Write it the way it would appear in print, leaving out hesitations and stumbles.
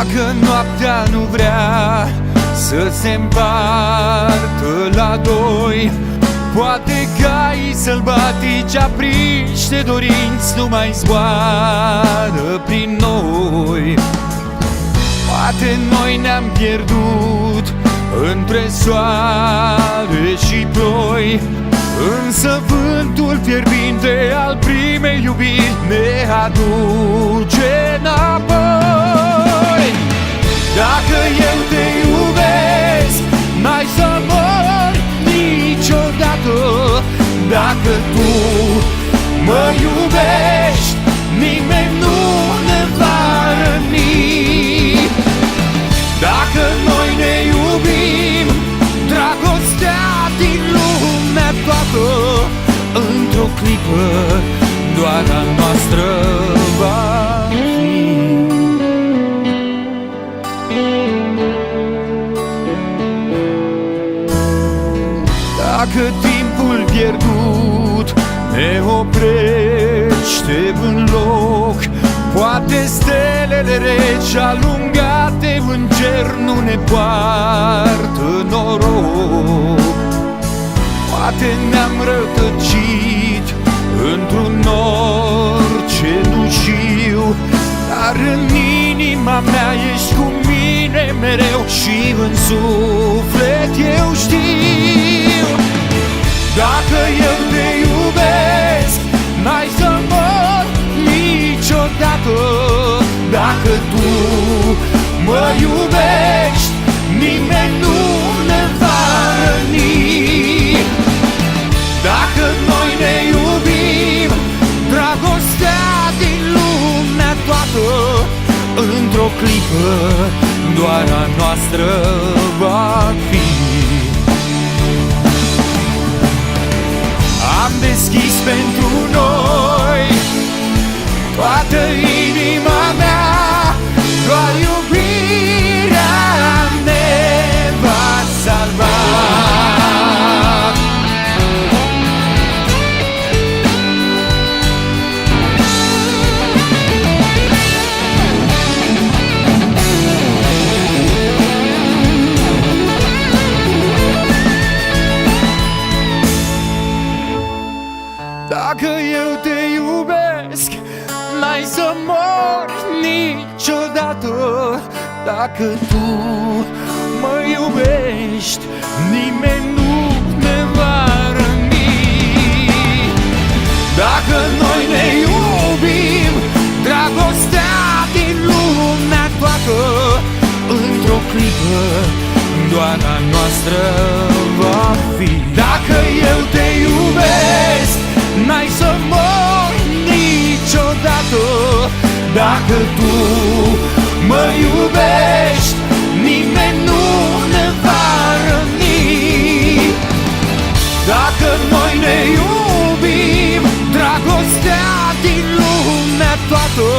Dacă noaptea nu vrea să se împartă la doi, poate caii sălbatici aprinși de dorinți nu mai zboară prin noi. Poate noi ne-am pierdut între soare și ploi, însă vântul fierbinte al primei iubiri ne aduce înapoi. Dacă eu te iubesc, n-ai să mori niciodată. Dacă tu mă iubești, nimeni nu ne va răni. Dacă noi ne iubim, dragostea din lumea toată, într-o clipă doar a noastră va fi. Dacă timpul pierdut ne oprește în loc, poate stelele reci alungate în cer nu ne poartă noroc. Poate ne-am rătăcit într-un nor cenușiu, dar în inima mea ești cu mine mereu și în suflet eu știu. Dacă eu te iubesc, n-ai să mor niciodată. Dacă tu mă iubești, nimeni nu ne va răni. Dacă noi ne iubim, dragostea din lumea toată, într-o clipă doar a noastră va fi. Am deschis pentru noi toată inima mea, doar iubirea ne va salva. Dacă eu te iubesc, n-ai să mori niciodată. Dacă tu mă iubești, nimeni nu ne va răni. Dacă noi ne iubim, dragostea din lumea toată, într-o clipă doar a noastră va fi. Dacă eu te iubesc, n-ai să mori niciodată. Dacă tu mă iubești, nimeni nu ne va răni. Dacă noi ne iubim, dragostea din lumea toată,